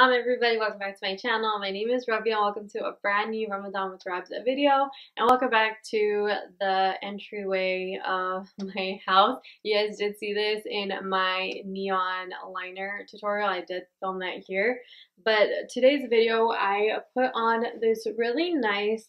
Everybody, welcome back to my channel. My name is Rabya and welcome to a brand new Ramadan with Rabs video, and welcome back to the entryway of my house. You guys did see this in my neon liner tutorial. I did film that here, but today's video I put on this really nice,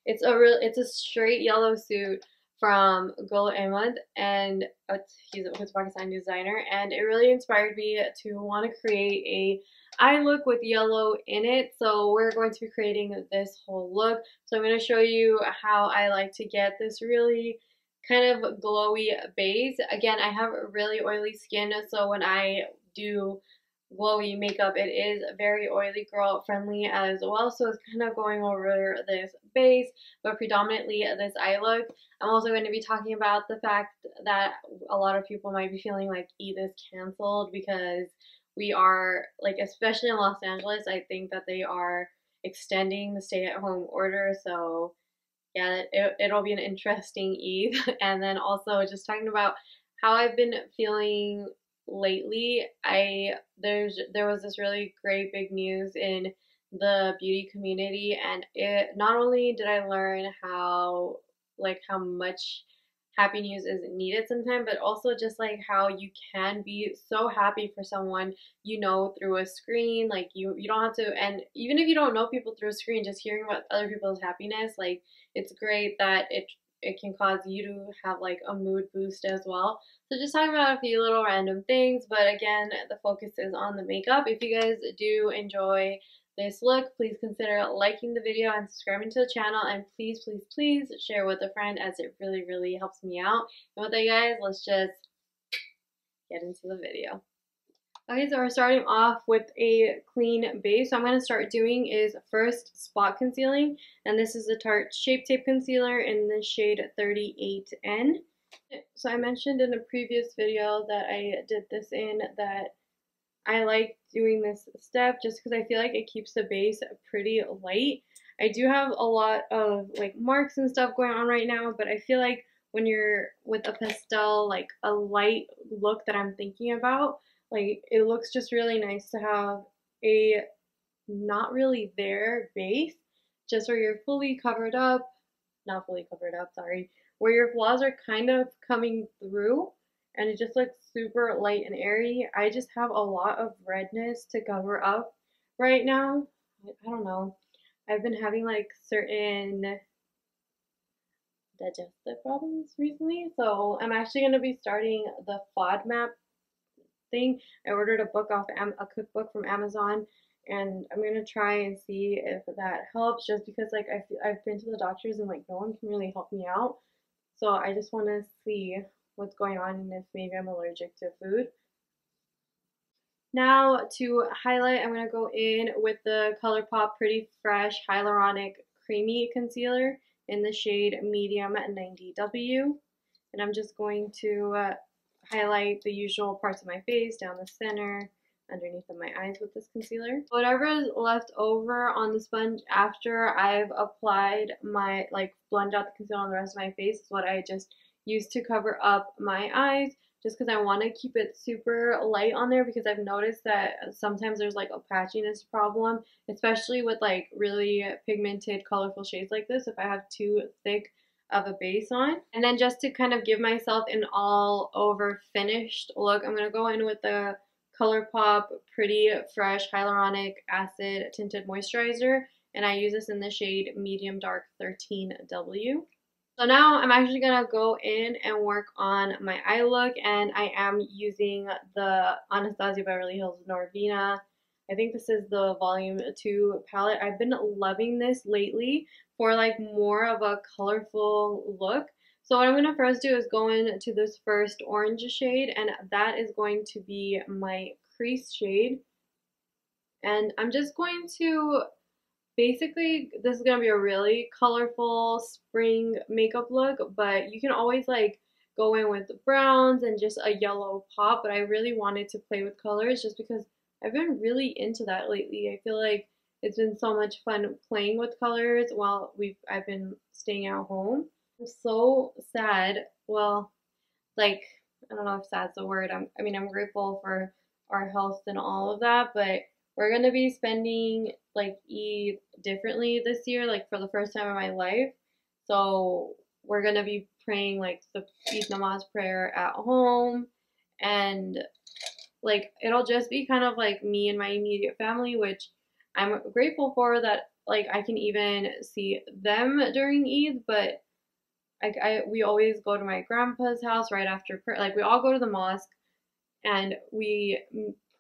it's a straight yellow suit from Glowy, and he's a Pakistani designer, and it really inspired me to want to create a eye look with yellow in it. So we're going to be creating this whole look. So I'm going to show you how I like to get this really kind of glowy base. Again, I have really oily skin, so when I do glowy makeup, it is very oily girl friendly as well. So it's kind of going over this base, but predominantly this eye look. I'm also going to be talking about the fact that a lot of people might be feeling like Eid is canceled because we are, like, especially in Los Angeles, I think that they are extending the stay-at-home order. So yeah, it'll be an interesting Eid. And then also just talking about how I've been feeling lately. There was this really great big news in the beauty community, and it not only did I learn how much happy news is needed sometimes, but also just like how you can be so happy for someone through a screen. Like you don't have to, and even if you don't know people through a screen, just hearing about other people's happiness, like it's great that it can cause you to have like a mood boost as well. So just talking about a few little random things, but again, the focus is on the makeup. If you guys do enjoy this look, please consider liking the video and subscribing to the channel, and please share with a friend, as it really helps me out. And with that, guys, let's just get into the video. Okay, so we're starting off with a clean base. So I'm going to start doing is first spot concealing, and this is the Tarte Shape Tape Concealer in the shade 38N. So I mentioned in a previous video that I did this in that I like doing this step just because I feel like it keeps the base pretty light. I do have a lot of like marks and stuff going on right now, but I feel like when you're with a pastel, like a light look that I'm thinking about, like it looks just really nice to have a not really there base, just where you're fully covered up, not fully covered up, sorry, where your flaws are kind of coming through, and it just looks super light and airy. I just have a lot of redness to cover up right now. I don't know. I've been having like certain digestive problems recently, so I'm actually going to be starting the FODMAP thing. I ordered a book off a cookbook from Amazon, and I'm gonna try and see if that helps. Just because like I've been to the doctors and like no one can really help me out, so I just want to see what's going on and if maybe I'm allergic to food. Now to highlight, I'm gonna go in with the ColourPop Pretty Fresh Hyaluronic Creamy Concealer in the shade Medium 90W, and I'm just going to highlight the usual parts of my face, down the center, underneath of my eyes with this concealer. Whatever is left over on the sponge after I've applied my, like, blend out the concealer on the rest of my face is what I just use to cover up my eyes, just because I want to keep it super light on there, because I've noticed that sometimes there's like a patchiness problem, especially with like really pigmented colorful shades like this, if I have too thick of a base on. And then just to kind of give myself an all over finished look, I'm going to go in with the ColourPop Pretty Fresh Hyaluronic Acid Tinted Moisturizer, and I use this in the shade Medium Dark 13W. So now I'm actually going to go in and work on my eye look, and I am using the Anastasia Beverly Hills Norvina. I think this is the Volume 2 palette. I've been loving this lately for like more of a colorful look. So what I'm going to first do is go into this first orange shade, and that is going to be my crease shade. And I'm just going to basically, this is going to be a really colorful spring makeup look, but you can always like go in with browns and just a yellow pop, but I really wanted to play with colors just because I've been really into that lately. I feel like it's been so much fun playing with colors while I've been staying at home. I'm so sad. Well, like, I don't know if sad's the word. I'm grateful for our health and all of that, but we're gonna be spending like Eid differently this year, like for the first time in my life. So we're gonna be praying like the Eid namaz prayer at home, and like it'll just be kind of like me and my immediate family, which I'm grateful for that like I can even see them during Eid, but we always go to my grandpa's house right after prayer. Like we all go to the mosque and we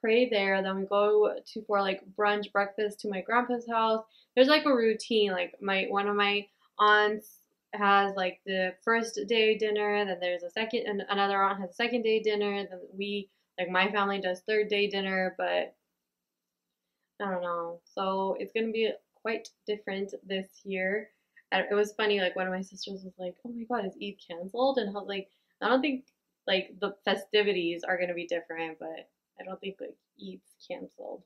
pray there. Then we go to for like brunch breakfast to my grandpa's house. There's like a routine. Like my one of my aunts has like the first day dinner. Then there's a second, and another aunt has a second day dinner. Then we like my family does third day dinner, but I don't know. So it's gonna be quite different this year. It was funny, like one of my sisters was like, "Oh my God, is Eid canceled?" And I was like, "I don't think like the festivities are gonna be different, but I don't think like Eid's canceled."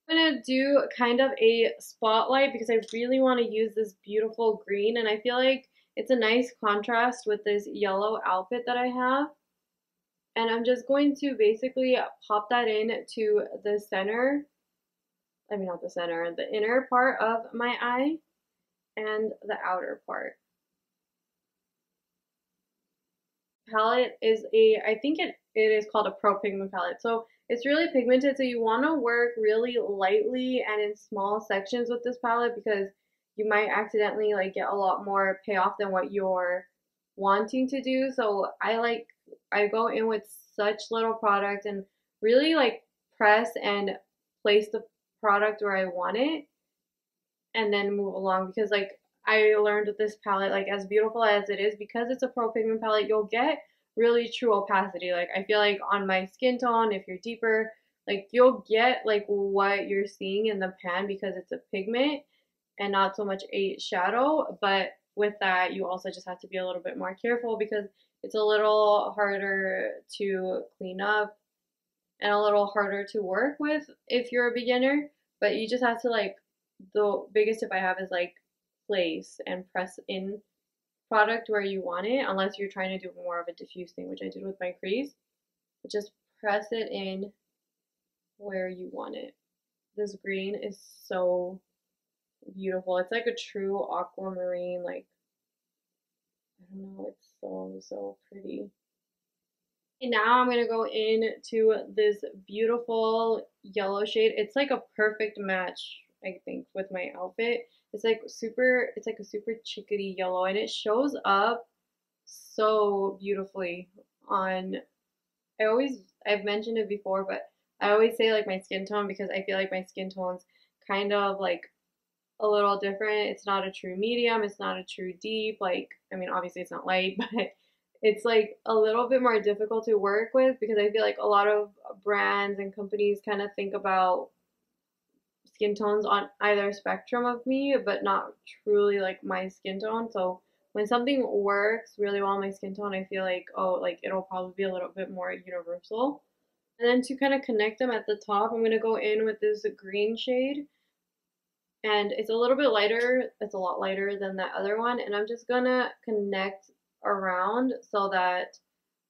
I'm gonna do kind of a spotlight because I really want to use this beautiful green, and I feel like it's a nice contrast with this yellow outfit that I have. And I'm just going to basically pop that in to the center. I mean, not the center, the inner part of my eye and the outer part. Palette is I think it is called a pro pigment palette. So it's really pigmented. So you want to work really lightly and in small sections with this palette because you might accidentally like get a lot more payoff than what you're wanting to do. So I go in with such little product and really like press and place the product where I want it and then move along because like I learned with this palette, like as beautiful as it is, because it's a pro pigment palette, you'll get really true opacity. Like I feel like on my skin tone, if you're deeper, like you'll get like what you're seeing in the pan because it's a pigment and not so much a shadow. But with that, you also just have to be a little bit more careful because it's a little harder to clean up and a little harder to work with if you're a beginner. But you just have to like the biggest tip I have is like place and press in product where you want it, unless you're trying to do more of a diffuse thing, which I did with my crease. But just press it in where you want it. This green is so beautiful. It's like a true aquamarine, like I don't know, it's so pretty. And now I'm gonna go into this beautiful yellow shade. It's like a perfect match, I think, with my outfit. It's like a super chickadee yellow and it shows up so beautifully on, I've mentioned it before, but I always say like my skin tone because I feel like my skin tone's kind of like a little different. It's not a true medium, it's not a true deep. Like, I mean, obviously it's not light, but it's like a little bit more difficult to work with because I feel like a lot of brands and companies kind of think about skin tones on either spectrum of me, but not truly like my skin tone. So when something works really well on my skin tone, I feel like, oh, like it'll probably be a little bit more universal. And then to kind of connect them at the top, I'm going to go in with this green shade and it's a little bit lighter. It's a lot lighter than that other one, and I'm just gonna connect around so that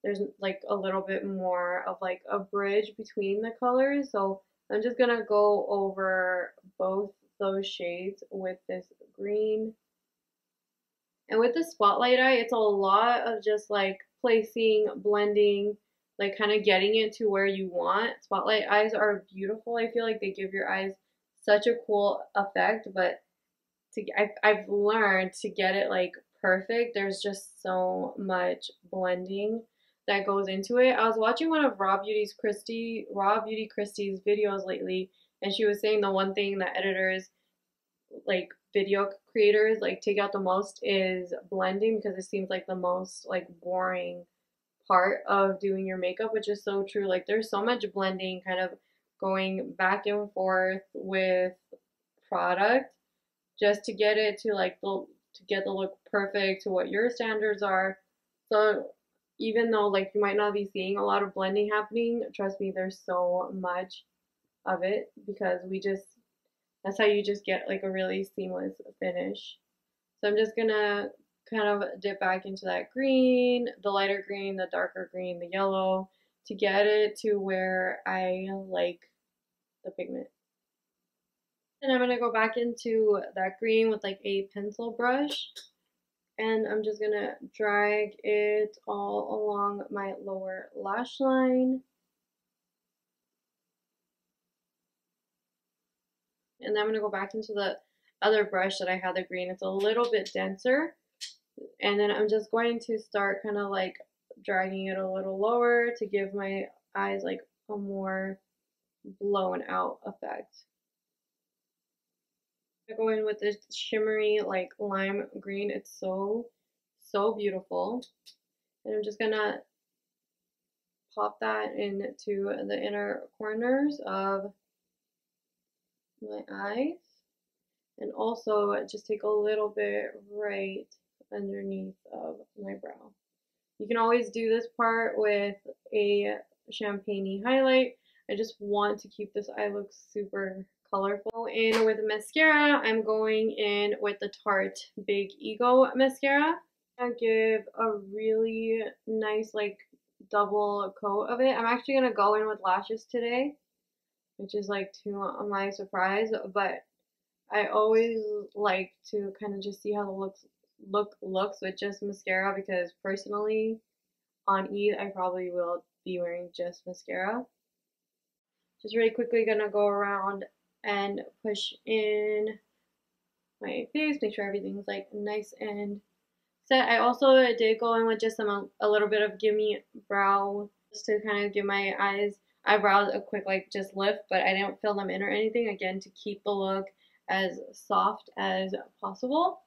there's like a little bit more of like a bridge between the colors. So I'm just gonna go over both those shades with this green. And with the spotlight eye, it's a lot of just like placing, blending, like kind of getting it to where you want. Spotlight eyes are beautiful. I feel like they give your eyes such a cool effect, but I've learned to get it like perfect, there's just so much blending that goes into it. I was watching one of Raw Beauty Christie's videos lately, and she was saying the one thing that editors like video creators like take out the most is blending because it seems like the most like boring part of doing your makeup, which is so true. Like there's so much blending kind of going back and forth with product just to get it to like to get the look perfect to what your standards are. So even though like you might not be seeing a lot of blending happening, trust me, there's so much of it because we just that's how you just get like a really seamless finish. So I'm just gonna kind of dip back into that green, the lighter green, the darker green, the yellow to get it to where I like the pigment. And I'm going to go back into that green with like a pencil brush. And I'm just going to drag it all along my lower lash line. And then I'm going to go back into the other brush that I had the green. It's a little bit denser. And then I'm just going to start kind of like dragging it a little lower to give my eyes like a more blown out effect. I go in with this shimmery like lime green. It's so beautiful. And I'm just gonna pop that into the inner corners of my eyes, and also just take a little bit right underneath of my brow. You can always do this part with a champagne highlight. I just want to keep this eye look super colorful. And with mascara, I'm going in with the Tarte Big Ego mascara. I give a really nice like double coat of it. I'm actually gonna go in with lashes today, which is like to my surprise, but I always like to kind of just see how the looks with just mascara, because personally on Eid I probably will be wearing just mascara. Just really quickly gonna go around and push in my face, make sure everything's like nice and set. I also did go in with just a little bit of Gimme Brow just to kind of give my eyebrows a quick like just lift, but I didn't fill them in or anything, again to keep the look as soft as possible.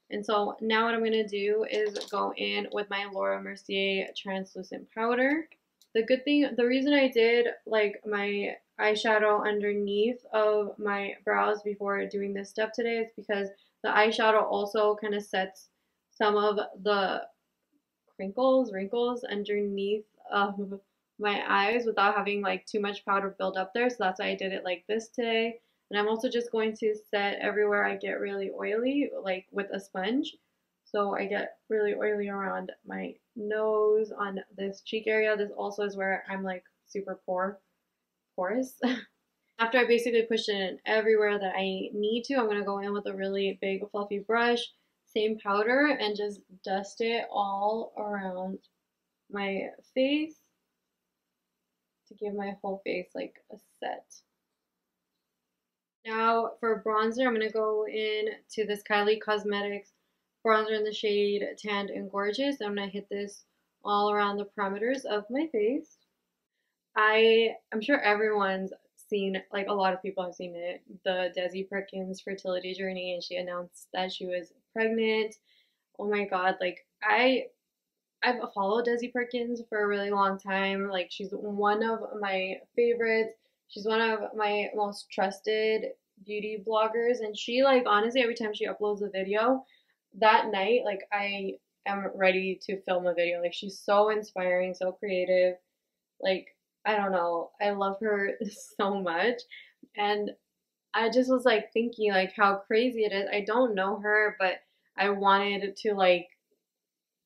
And so now what I'm going to do is go in with my Laura Mercier translucent powder. The reason I did like my eyeshadow underneath of my brows before doing this step today is because the eyeshadow also kind of sets some of the wrinkles underneath of my eyes without having like too much powder build up there. So that's why I did it like this today. And I'm also just going to set everywhere I get really oily, like with a sponge. So I get really oily around my nose, on this cheek area. This also is where I'm like super porous. After I basically push it in everywhere that I need to, I'm going to go in with a really big fluffy brush, same powder, and just dust it all around my face to give my whole face like a set. Now for bronzer, I'm going to go in to this Kylie Cosmetics bronzer in the shade Tanned and Gorgeous. I'm going to hit this all around the perimeters of my face. I'm sure everyone's seen, like a lot of people have seen it, the Desi Perkins fertility journey, and she announced that she was pregnant. Oh my God, like I've followed Desi Perkins for a really long time. Like she's one of my favorites. She's one of my most trusted beauty bloggers, and she like honestly every time she uploads a video that night, like I am ready to film a video. Like she's so inspiring, so creative. Like I don't know, I love her so much. And I just was like thinking like how crazy it is. I don't know her, but I wanted to like,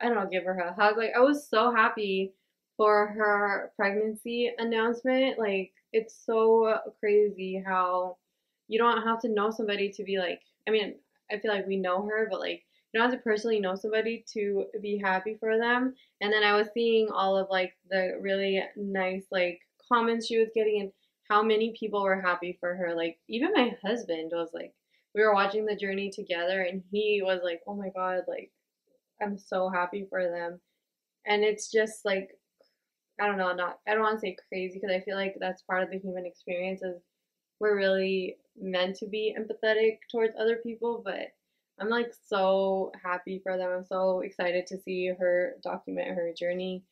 I don't know, give her a hug. Like I was so happy for her pregnancy announcement. Like it's so crazy how you don't have to know somebody to be like, I mean, I feel like we know her, but like you don't have to personally know somebody to be happy for them. And then I was seeing all of like the really nice like comments she was getting, and how many people were happy for her. Like even my husband was like, we were watching the journey together and he was like, oh my God, like I'm so happy for them. And it's just like, I don't know, not, I don't want to say crazy because I feel like that's part of the human experience is we're really meant to be empathetic towards other people, but I'm like so happy for them. I'm so excited to see her document her journey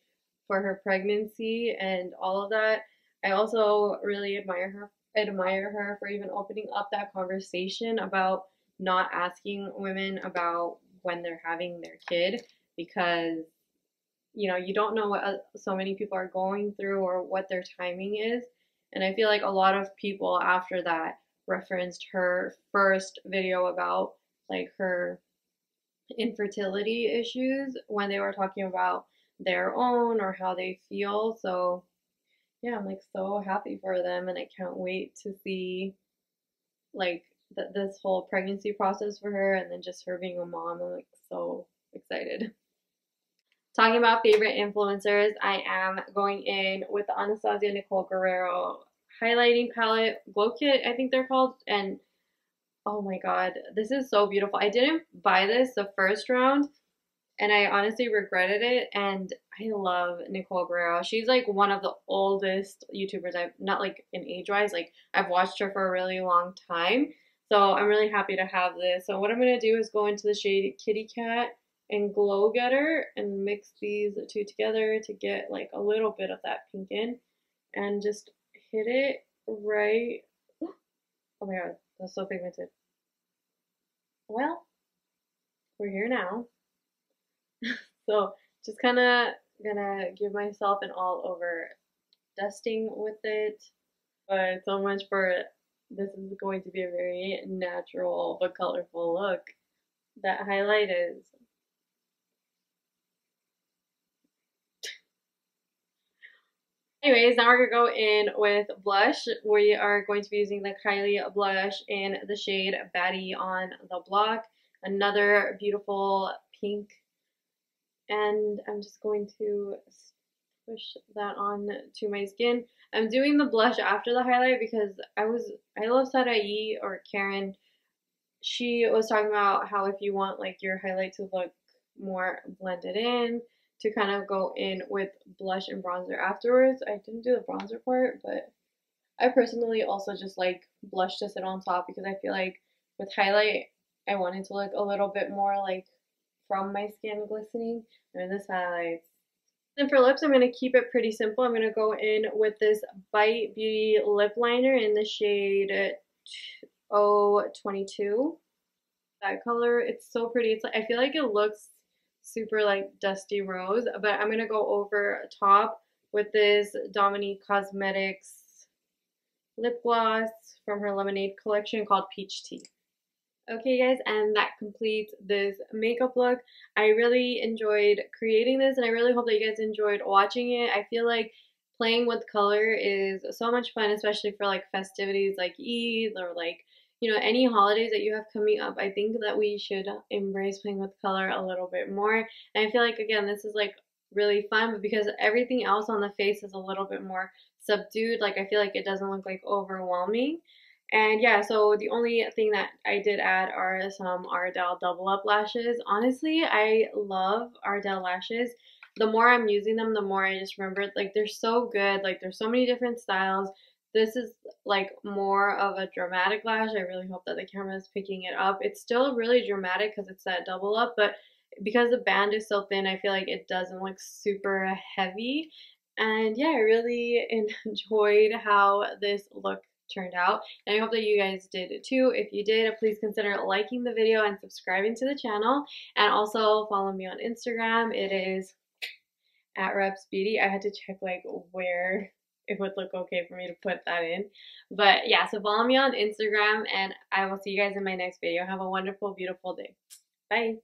for her pregnancy and all of that. I also really admire her for even opening up that conversation about not asking women about when they're having their kid, because you don't know what so many people are going through or what their timing is. And I feel like a lot of people after that referenced her first video about like her infertility issues when they were talking about their own or how they feel. So yeah, I'm like so happy for them, and I can't wait to see like this whole pregnancy process for her, and then just her being a mom. I'm like so excited. Talking about favorite influencers, I am going in with the Anastasia Nicole Guerrero highlighting palette, Glow Kit, I think they're called, and oh my god, this is so beautiful. I didn't buy this the first round, and I honestly regretted it. And I love Nicole Guerrero. She's like one of the oldest YouTubers I've not like in age wise, like I've watched her for a really long time. So I'm really happy to have this. So what I'm gonna do is go into the shade Kitty Cat and Glow Getter and mix these two together to get like a little bit of that pink in, and just hit it right. Oh my god, that's so pigmented. Well, we're here now. So just kind of gonna give myself an all over dusting with it. But so much for this is going to be a very natural but colorful look. That highlight is. Anyways, now we're gonna go in with blush. We are going to be using the Kylie blush in the shade Baddie on the Block. Another beautiful pink, and I'm just going to push that on to my skin. I'm doing the blush after the highlight because I love Sarai or Karen. She was talking about how if you want like your highlight to look more blended in, to kind of go in with blush and bronzer afterwards. I didn't do the bronzer part, but I personally also just like blush to sit on top because I feel like with highlight I want it to look a little bit more like from my skin glistening. And this highlights. Then for lips, I'm going to keep it pretty simple. I'm going to go in with this Bite Beauty lip liner in the shade 022. That color, it's so pretty. It's like, I feel like it looks super like dusty rose, but I'm going to go over top with this Dominique Cosmetics lip gloss from her Lemonade collection called Peach Tea. Okay guys, and that completes this makeup look. I really enjoyed creating this, and I really hope that you guys enjoyed watching it. I feel like playing with color is so much fun, especially for like festivities like Eid or like, you know, any holidays that you have coming up. I think that we should embrace playing with color a little bit more. And I feel like, again, this is like really fun, but because everything else on the face is a little bit more subdued, like I feel like it doesn't look like overwhelming. And yeah, so the only thing that I did add are some Ardell double up lashes. Honestly, I love Ardell lashes. The more I'm using them, the more I just remember like they're so good. Like there's so many different styles. This is like more of a dramatic lash. I really hope that the camera is picking it up. It's still really dramatic because it's that double up, but because the band is so thin, I feel like it doesn't look super heavy. And yeah, I really enjoyed how this look turned out, and I hope that you guys did too. If you did, please consider liking the video and subscribing to the channel, and also follow me on Instagram. It is at Reps Beauty. I had to check like where it would look okay for me to put that in, but yeah, so follow me on Instagram, and I will see you guys in my next video. Have a wonderful, beautiful day. Bye.